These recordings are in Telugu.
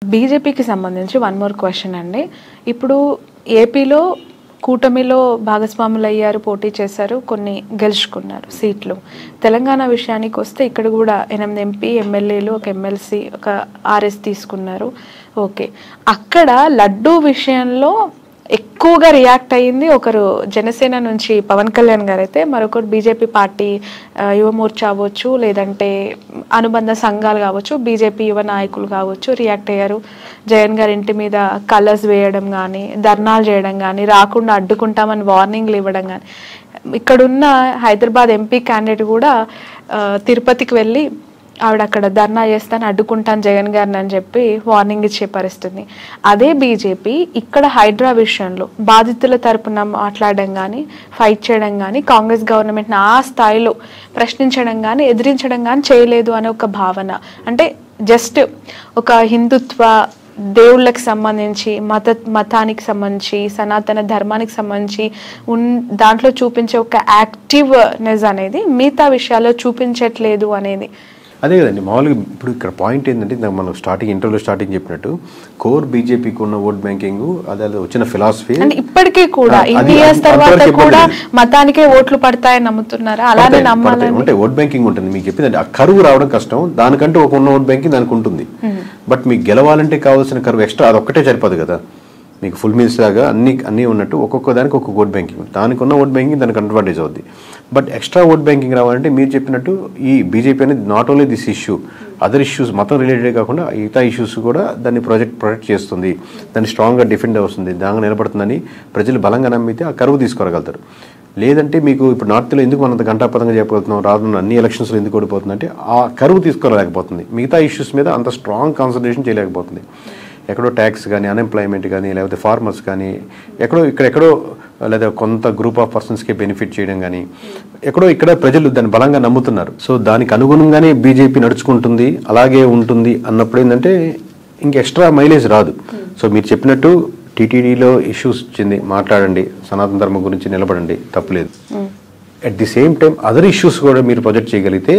బీజేపీకి సంబంధించి వన్ మోర్ క్వశ్చన్ అండి. ఇప్పుడు ఏపీలో కూటమిలో భాగస్వాములు అయ్యారు, పోటీ చేశారు, కొన్ని గెలుచుకున్నారు సీట్లు. తెలంగాణ విషయానికి వస్తే ఇక్కడ కూడా 8 ఎంపీ ఎమ్మెల్యేలు, ఒక ఎమ్మెల్సీ, ఒక ఆర్ఎస్ తీసుకున్నారు. ఓకే, అక్కడ లడ్డూ విషయంలో ఎక్కువగా రియాక్ట్ అయ్యింది ఒకరు జనసేన నుంచి పవన్ కళ్యాణ్ గారు అయితే, మరొకరు బీజేపీ పార్టీ యువమోర్చా అవ్వచ్చు, లేదంటే అనుబంధ సంఘాలు కావచ్చు, బీజేపీ యువ నాయకులు కావచ్చు రియాక్ట్ అయ్యారు. జగన్ గారి ఇంటి మీద కలర్స్ వేయడం కానీ, ధర్నాలు చేయడం కానీ, రాకుండా అడ్డుకుంటామని వార్నింగ్లు ఇవ్వడం కానీ. ఇక్కడున్న హైదరాబాద్ ఎంపీ క్యాండిడేట్ కూడా తిరుపతికి వెళ్ళి ఆవిడ అక్కడ ధర్నా చేస్తాను, అడ్డుకుంటాను జగన్ గారిని అని చెప్పి వార్నింగ్ ఇచ్చే పరిస్థితి. అదే బీజేపీ ఇక్కడ హైడ్రా విషయంలో బాధితుల తరపున మాట్లాడడం కానీ, ఫైట్ చేయడం కానీ, కాంగ్రెస్ గవర్నమెంట్ని ఆ స్థాయిలో ప్రశ్నించడం కానీ, ఎదిరించడం కానీ చేయలేదు అనే ఒక భావన. అంటే జస్ట్ ఒక హిందుత్వ దేవుళ్ళకి సంబంధించి, మతానికి సంబంధించి, సనాతన ధర్మానికి సంబంధించి దాంట్లో చూపించే ఒక యాక్టివ్నెస్ అనేది మిగతా విషయాల్లో చూపించట్లేదు అనేది. అదే కదండి మామూలుగా. ఇప్పుడు ఇక్కడ పాయింట్ ఏంటంటే, మనం ఇంటర్వ్యూలో స్టార్టింగ్ చెప్పినట్టు కోర్ బీజేపీకి ఉన్న ఓట్ బ్యాంకింగ్, అదే వచ్చిన ఫిలాసఫీ ఇప్పటికీ కూడా ఇన్ని ఇయర్స్ తర్వాత కూడా మతానికే ఓట్లు పడతాయని నమ్ముతున్నారా? అలానే నమ్మాలని అంటే ఓట్ బ్యాంకింగ్ ఉంటుంది. మీకు చెప్పిందంటే ఆ కరువు రావడం కష్టం, దానికంటే ఒక ఉన్న ఓట్ బ్యాంకింగ్ దానికి ఉంటుంది. బట్ మీకు గెలవాలంటే కావాల్సిన కరువు ఎక్స్ట్రా అది ఒక్కటే సరిపోదు కదా. మీకు ఫుల్ మీల్స్ లాగా అన్నీ ఉన్నట్టు ఒక్కొక్క దానికి ఒక్కొక్క ఓట్ బ్యాంకింగ్, దానికి ఉన్న ఓట్ బ్యాంకింగ్ దానికి అడ్వాంటేజ్ అవుద్ది. బట్ ఎక్స్ట్రా ఓట్ బ్యాంకింగ్ రావాలంటే మీరు చెప్పినట్టు ఈ బీజేపీ అనేది not only this issue, other issues మతం రిలేటెడ్ కాకుండా ఇతర ఇష్యూస్ కూడా దాన్ని ప్రొటెక్ట్ చేస్తుంది, దాన్ని స్ట్రాంగ్గా డిఫెండ్ అవుతుంది, దానిగా నిలబడుతుందని ప్రజలు బలంగా నమ్మితే ఆ కరువు తీసుకోగలుగుతారు. లేదంటే మీకు ఇప్పుడు నార్త్లో ఎందుకు మనంత గంటాపదంగా చెప్పగలుగుతున్నాం, రానున్న అన్ని ఎలక్షన్స్లో ఎందుకు ఓడిపోతుందంటే ఆ కరువు తీసుకోలేకపోతుంది, మిగతా ఇష్యూస్ మీద అంత స్ట్రాంగ్ కాన్సన్ట్రేషన్ చేయలేకపోతుంది. ఎక్కడో ట్యాక్స్ కానీ, అన్ఎంప్లాయ్మెంట్ కానీ, లేకపోతే ఫార్మర్స్ కానీ, ఇక్కడెక్కడో లేదా కొంత గ్రూప్ ఆఫ్ పర్సన్స్కి బెనిఫిట్ చేయడం కానీ, ఇక్కడ ప్రజలు దాన్ని బలంగా నమ్ముతున్నారు. సో దానికి అనుగుణంగానే బీజేపీ నడుచుకుంటుంది, అలాగే ఉంటుంది అన్నప్పుడు ఏంటంటే ఇంక ఎక్స్ట్రా మైలేజ్ రాదు. సో మీరు చెప్పినట్టు టీటీడీలో ఇష్యూస్ వచ్చింది, మాట్లాడండి, సనాతన ధర్మం గురించి నిలబడండి, తప్పులేదు. At the same time other issues కూడా మీరు ప్రొజెక్ట్ చేయగలిగితే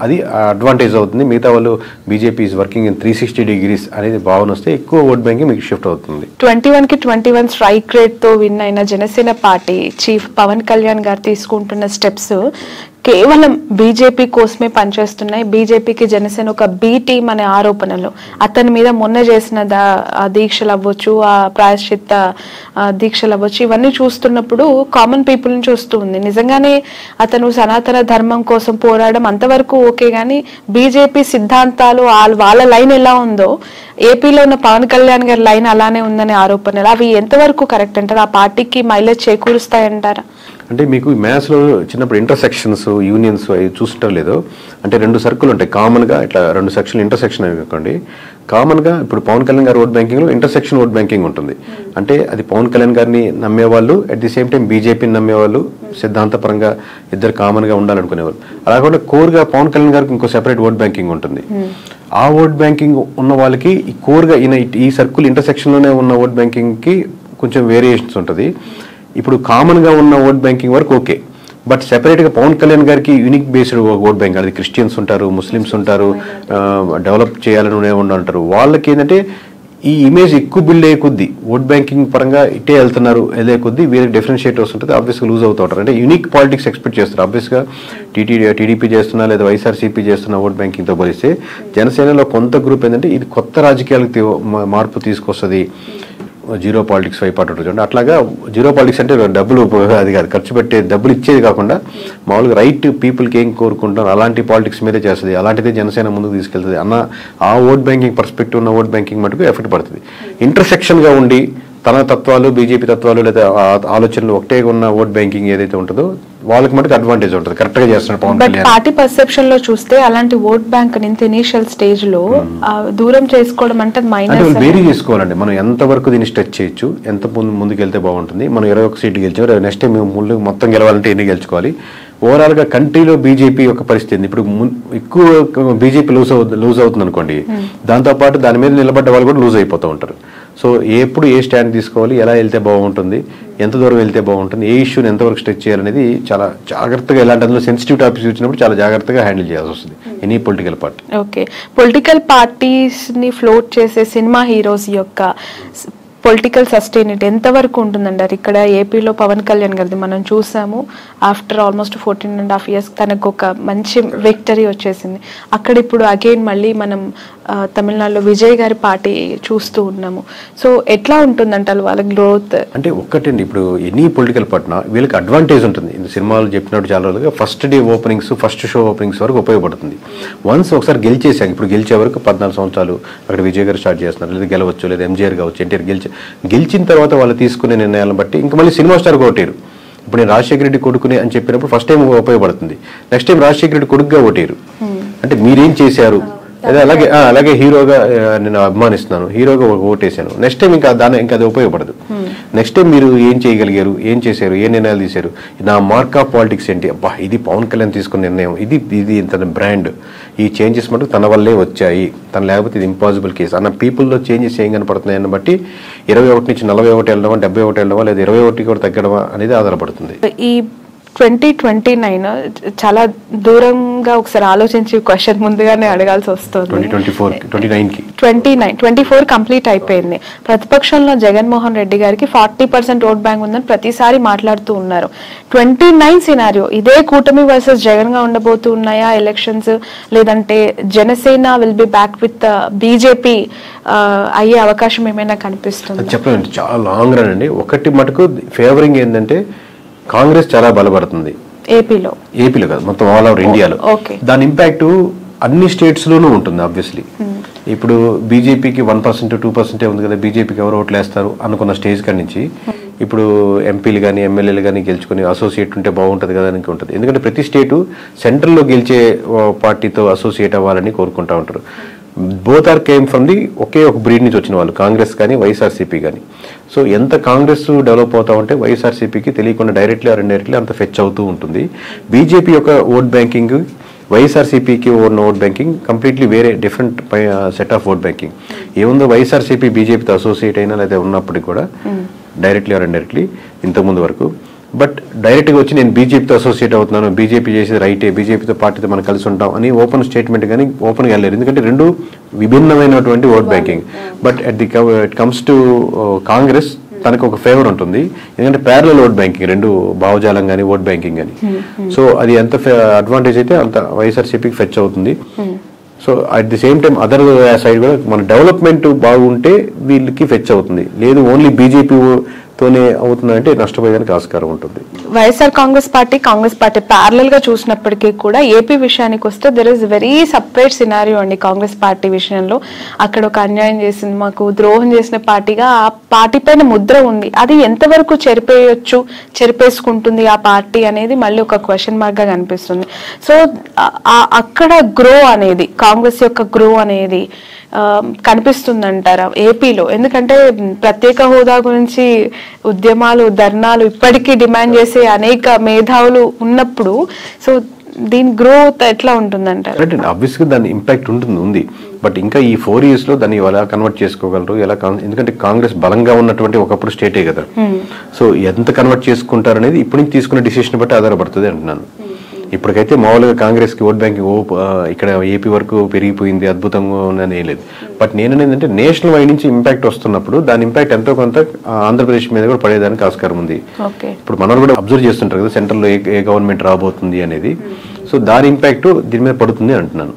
అది అడ్వాంటేజ్ అవుతుంది. మిగతా వాళ్ళు BJP is working in 360 degrees అనేది భావన వస్తే ఎక్కువ ఓట్ బ్యాంకింగ్ మీకు షిఫ్ట్ అవుతుంది. 21 స్ట్రైక్ రేట్ తో విన్ అయిన జనసేన పార్టీ చీఫ్ పవన్ కళ్యాణ్ గారు తీసుకుంటున్న స్టెప్స్ కేవలం బీజేపీ కోసమే పనిచేస్తున్నాయి. బీజేపీకి జనసేన ఒక బి టీం అనే ఆరోపణలు, అతని మీద మొన్న చేసిన దీక్షలు అవ్వచ్చు, ఆ ప్రాయశ్చిత్త దీక్షలు అవ్వచ్చు, ఇవన్నీ చూస్తున్నప్పుడు కామన్ పీపుల్ని చూస్తూ ఉంది. నిజంగానే అతను సనాతన ధర్మం కోసం పోరాడడం అంతవరకు ఓకే, కానీ బీజేపీ సిద్ధాంతాలు వాళ్ళ లైన్ ఎలా ఉందో ఏపీలో ఉన్న పవన్ కళ్యాణ్ గారి లైన్ అలానే ఉందనే ఆరోపణలు, అవి ఎంతవరకు కరెక్ట్ అంటారు? ఆ పార్టీకి మైలేజ్ చేకూరుస్తాయంటారా? అంటే మీకు మ్యాథ్స్లో చిన్నప్పుడు ఇంటర్సెక్షన్స్, యూనియన్స్ అవి చూస్తుంటారు లేదో, అంటే 2 సర్కిల్ ఉంటాయి కామన్గా, ఇట్లా 2 సెక్షన్లు ఇంటర్సెక్షన్ అనుకోండి. కామన్గా ఇప్పుడు పవన్ కళ్యాణ్ గారి ఓట్ బ్యాంకింగ్లో ఇంటర్సెక్షన్ ఓట్ బ్యాంకింగ్ ఉంటుంది. అంటే అది పవన్ కళ్యాణ్ గారిని నమ్మేవాళ్ళు, అట్ ది సేమ్ టైం బీజేపీని నమ్మేవాళ్ళు, సిద్ధాంతపరంగా ఇద్దరు కామన్గా ఉండాలనుకునేవాళ్ళు. అలాగే కోర్గా పవన్ కళ్యాణ్ గారికి ఇంకో సెపరేట్ ఓట్ బ్యాంకింగ్ ఉంటుంది. ఆ ఓట్ బ్యాంకింగ్ ఉన్న వాళ్ళకి ఈ కోర్గా ఈ సర్కిల్ ఇంటర్సెక్షన్లోనే ఉన్న ఓట్ బ్యాంకింగ్కి కొంచెం వేరియేషన్స్ ఉంటుంది. ఇప్పుడు కామన్గా ఉన్న ఓట్ బ్యాంకింగ్ వరకు ఓకే, బట్ సెపరేట్గా పవన్ కళ్యాణ్ గారికి యూనిక్ బేస్డ్ ఓట్ బ్యాంక్, అది క్రిస్టియన్స్ ఉంటారు, ముస్లిమ్స్ ఉంటారు, డెవలప్ చేయాలని ఉంటారు. వాళ్ళకి ఏంటంటే ఈ ఇమేజ్ ఎక్కువ బిల్డ్ అయ్యే కొద్దీ, ఓట్ బ్యాంకింగ్ పరంగా ఇట్టే వెళ్ళే కొద్దీ వీరికి డిఫరెన్షియేటర్స్ ఉంటుంది, ఆబ్వియస్గా లూజ్ అవుతూ ఉంటారు. అంటే యూనిక్ పాలిటిక్స్ ఎక్స్పెక్ట్ చేస్తారు. ఆబ్వియస్గా టీడీపీ చేస్తున్నా లేదా వైఎస్ఆర్సీపీ చేస్తున్న ఓట్ బ్యాంకింగ్తో పోలిస్తే జనసేనలో కొంత గ్రూప్ ఏంటంటే ఇది కొత్త రాజకీయాలకు మార్పు తీసుకొస్తుంది, జీరో పాలిటిక్స్ వైపు ఉంటుంది. అట్లాగా జీరో పాలిటిక్స్ అంటే డబ్బులు అది కాదు, ఖర్చు పెట్టే డబ్బులు ఇచ్చేది కాకుండా మామూలుగా రైట్ పీపుల్కి ఏం కోరుకుంటారు అలాంటి పాలిటిక్స్ మీదే చేస్తుంది. అలాంటిదే జనసేన ముందుకు తీసుకెళ్తుంది అన్న ఆ ఓట్ బ్యాంకింగ్ పర్స్పెక్టివ్ ఉన్న ఓట్ బ్యాంకింగ్ మటుకు ఎఫెక్ట్ పడుతుంది. ఇంటర్సెక్షన్గా ఉండి తన తత్వాలు, బీజేపీ తత్వాలు లేదా ఆలోచనలు ఒకటే ఉన్న ఓట్ బ్యాంకింగ్ ఏదైతే ఉంటుందో వాళ్ళకి మటుకు అడ్వాంటేజ్ ఉంటుంది, కరెక్ట్ గా చేస్తున్నారు పవన్ కళ్యాణ్. పార్టీ పర్సెప్షన్ లో చూస్తే అలాంటి ఓట్ బ్యాంక్ ఇనిషియల్ స్టేజ్ లో దూరం చేసుకోవడం అంటే వేరీ చేసుకోవాలండి. మనం ఎంత వరకు దీన్ని స్ట్రెచ్ చేయొచ్చు, ఎంత ముందుకు వెళ్తే బాగుంటుంది. మనం 21 సీట్లు గెలిచారు, నెక్స్ట్ టైం మొత్తం గెలవాలంటే ఎన్ని గెలుచుకోవాలి, ఓవరాల్ గా కంట్రీలో బీజేపీ యొక్క పరిస్థితి ఇప్పుడు ఎక్కువ బీజేపీ లూజ్ అవుతుంది అనుకోండి, దాంతోపాటు దాని మీద నిలబడ్డ వాళ్ళు కూడా లూజ్ అయిపోతూ ఉంటారు. సో ఎప్పుడు ఏ స్టాండ్ తీసుకోవాలి, ఎలా వెళ్తే బాగుంటుంది, ఎంత దూరం వెళ్తే బాగుంటుంది, ఏ ఇష్యూని ఎంతవరకు స్ట్రెచ్ చేయాలనేది చాలా జాగ్రత్తగా, ఇలాంటి అందులో సెన్సిటివ్ టాపిక్స్ వచ్చినప్పుడు చాలా జాగ్రత్తగా హ్యాండిల్ చేయాల్సి వస్తుంది any political party. Okay, political parties ని ఫ్లోట్ చేసే సినిమా హీరోస్ యొక్క పొలిటికల్ సస్టైనిటీ ఎంతవరకు ఉంటుందంటారు? ఇక్కడ ఏపీలో పవన్ కళ్యాణ్ గారిది మనం చూసాము, ఆఫ్టర్ ఆల్మోస్ట్ 14.5 years తనకు ఒక మంచి విక్టరీ వచ్చేసింది. అక్కడ ఇప్పుడు అగైన్ మళ్ళీ మనం తమిళనాడులో విజయ్ గారి పార్టీ చూస్తూ ఉన్నాము. సో ఎట్లా ఉంటుందంటారు వాళ్ళ గ్రోత్? అంటే ఒక్కటండి, ఇప్పుడు ఎనీ పొలిటికల్ పార్టీ వీళ్ళకి అడ్వాంటేజ్ ఉంటుంది. సినిమాలు చెప్పినట్టు చాలా రోజులుగా first day openings, first show openings వరకు ఉపయోగపడుతుంది. వన్స్ ఒకసారి గెలిచేసాక, ఇప్పుడు గెలిచే వరకు 14 సంవత్సరాలు అక్కడ విజయ్ గారు స్టార్ట్ చేస్తున్నారు, లేదా గెలవచ్చు, లేదా ఎంజీఆర్ కావచ్చు, ఎన్టీఆర్ గెలిచిన తర్వాత వాళ్ళు తీసుకునే నిర్ణయాలను బట్టి ఇంకా మళ్ళీ సినిమా స్టార్ ఓటేరు. ఇప్పుడు నేను రాజశేఖర రెడ్డి కొడుకునే అని చెప్పినప్పుడు ఫస్ట్ టైం ఉపయోగపడుతుంది, నెక్స్ట్ టైం రాజశేఖర రెడ్డి కొడుకుగా ఓటేరు. అంటే మీరేం చేశారు, అదే అలాగే హీరోగా నేను అభిమానిస్తున్నాను, హీరోగా ఓటేశాను, నెక్స్ట్ టైం ఇంకా అది ఉపయోగపడదు. నెక్స్ట్ టైం మీరు ఏం చేయగలిగారు, ఏం చేశారు, ఏ నిర్ణయాలు తీశారు, నా మార్క్ ఆఫ్ పాలిటిక్స్ ఏంటి, అబ్బా ఇది పవన్ కళ్యాణ్ తీసుకున్న నిర్ణయం, ఇది తన బ్రాండ్, ఈ చేంజెస్ మటుకు తన వల్లే వచ్చాయి, తన లేకపోతే ఇది ఇంపాసిబుల్ కేసు అన్న పీపుల్లో చేంజెస్ ఏం కనపడుతున్నాయని బట్టి 21 నుంచి 41 వెళ్ళడమా, 71 వెళ్ళడమా, లేదా 21 కూడా తగ్గడమా అనేది ఆధారపడుతుంది. ఈ 2029 చాలా దూరంగా ఒకసారి ఆలోచించి క్వశ్చన్ ముందుగానే అడగాల్సి వస్తుంది. 2024 కంప్లీట్ అయిపోయింది. ప్రతిపక్షంలో జగన్మోహన్ రెడ్డి గారికి 40% ఓట్ బ్యాంక్ ఉందని ప్రతిసారి మాట్లాడుతూ ఉన్నారు. 29 సినారియో ఇదే కూటమి వర్సెస్ జగన్ గా ఉండబోతూ ఉన్నాయా ఎలక్షన్స్, లేదంటే Janasena will be back with BJP అయ్యే అవకాశం ఏమైనా కనిపిస్తుంది? చెప్పండి, చాలా లాంగ్ రన్ అండి. ఒకటి మటుకు ఫేవరింగ్ ఏంటంటే కాంగ్రెస్ చాలా బలపడుతుంది ఏపీలో కాదు, మొత్తం ఆల్ ఓవర్ ఇండియాలో. దాని ఇంపాక్ట్ అన్ని స్టేట్స్ లోనూ ఉంటుంది ఆబ్వియస్లీ. ఇప్పుడు బీజేపీకి 1% 2% ఉంది కదా, బీజేపీకి ఎవరు ఓట్లు వేస్తారు అనుకున్న స్టేజ్ కాడి నుంచి ఇప్పుడు ఎంపీలు కానీ ఎమ్మెల్యేలు కానీ గెలుచుకుని అసోసియేట్ ఉంటే బాగుంటుంది కదా అని ఉంటుంది. ఎందుకంటే ప్రతి స్టేటు సెంట్రల్లో గెలిచే పార్టీతో అసోసియేట్ అవ్వాలని కోరుకుంటా ఉంటారు. Both are came from the ఒకే ఒక బ్రీడ్ నుంచి వచ్చిన వాళ్ళు, కాంగ్రెస్ కానీ వైఎస్ఆర్సీపీ కానీ. సో ఎంత కాంగ్రెస్ డెవలప్ అవుతా ఉంటే వైఎస్ఆర్సీపీకి తెలియకుండా డైరెక్ట్లీ ఆర్ ఇండైరెక్ట్లీ అంత ఫెచ్ అవుతూ ఉంటుంది. బీజేపీ యొక్క ఓట్ బ్యాంకింగ్, వైఎస్ఆర్సీపీకి ఉన్న ఓట్ బ్యాంకింగ్ కంప్లీట్లీ వేరే different set of vote banking. ఏముందో వైఎస్ఆర్సీపీ బీజేపీతో అసోసియేట్ అయినా లేదా ఉన్నప్పటికీ కూడా డైరెక్ట్లీ ఆర్ ఇండైరెక్ట్లీ ఇంతకుముందు వరకు, బట్ డైరెక్ట్గా వచ్చి నేను బీజేపీతో అసోసియేట్ అవుతున్నాను, బీజేపీ చేసేది రైటే, బీజేపీతో పార్టీతో మనం కలిసి ఉంటాం అని ఓపెన్ స్టేట్మెంట్ కానీ ఓపెన్గా వెళ్ళారు. ఎందుకంటే రెండు విభిన్నమైనటువంటి vote banking. But it comes to Congress, తనకు ఒక ఫేవర్ ఉంటుంది, ఎందుకంటే ప్యారలల్ ఓట్ బ్యాంకింగ్, రెండు భావజాలం కానీ ఓట్ బ్యాంకింగ్ కానీ. సో అది ఎంత అడ్వాంటేజ్ అయితే అంత వైఎస్ఆర్సీపీకి ఫెచ్ అవుతుంది. So at the same time other side కూడా మన డెవలప్మెంట్ బాగుంటే వీళ్ళకి ఫెచ్ అవుతుంది. లేదు ఓన్లీ బీజేపీ తోనే అవుతుందంటే నష్టపోయేదానికి ఆస్కారం ఉంటుంది. వైఎస్ఆర్ కాంగ్రెస్ పార్టీ ప్యారలల్ గా చూసినప్పటికీ కూడా ఏపీ విషయానికి వస్తే there is very separate scenario అండి. కాంగ్రెస్ పార్టీ విషయంలో అక్కడ ఒక అన్యాయం చేసింది, మాకు ద్రోహం చేసిన పార్టీగా ఆ పార్టీ పైన ముద్ర ఉంది. అది ఎంతవరకు చెరిపేసుకుంటుంది ఆ పార్టీ అనేది మళ్ళీ ఒక క్వశ్చన్ మార్క్ గా కనిపిస్తుంది. సో అక్కడ గ్రో అనేది, కాంగ్రెస్ యొక్క గ్రో అనేది కనిపిస్తుందంటారా ఏపీలో? ఎందుకంటే ప్రత్యేక హోదా గురించి ఉద్యమాలు, ధర్నాలు ఇప్పటికీ డిమాండ్ చేసే అనేక మేధావులు ఉన్నప్పుడు సో దీని గ్రోత్ ఎట్లా ఉంటుందంటారు? ఆబ్వియస్ గా దాని ఇంపాక్ట్ ఉంది. బట్ ఇంకా ఈ 4 years లో దాన్ని ఎలా కన్వర్ట్ చేసుకోగలరు, ఎందుకంటే కాంగ్రెస్ బలంగా ఉన్నటువంటి ఒకప్పుడు స్టేటే కదా. సో ఎంత కన్వర్ట్ చేసుకుంటారు అనేది ఇప్పటి నుంచి తీసుకునే డిసిషన్ బట్టి ఆధారపడుతుంది అంటున్నాను. ఇప్పటికైతే మామూలుగా కాంగ్రెస్ కి ఓట్ బ్యాంకింగ్ ఇక్కడ ఏపీ వరకు పెరిగిపోయింది, అద్భుతంగా ఉందని ఏం లేదు. బట్ నేను ఏంటంటే నేషనల్ వైడ్ నుంచి ఇంపాక్ట్ వస్తున్నప్పుడు దాని ఇంపాక్ట్ ఎంతో కొంత ఆంధ్రప్రదేశ్ మీద కూడా పడేదానికి ఆస్కారం ఉంది. ఇప్పుడు మనం కూడా అబ్జర్వ్ చేస్తుంటారు కదా సెంట్రల్ లో ఏ గవర్నమెంట్ రాబోతుంది అనేది. సో దాని ఇంపాక్ట్ దీని మీద పడుతుంది అంటున్నాను.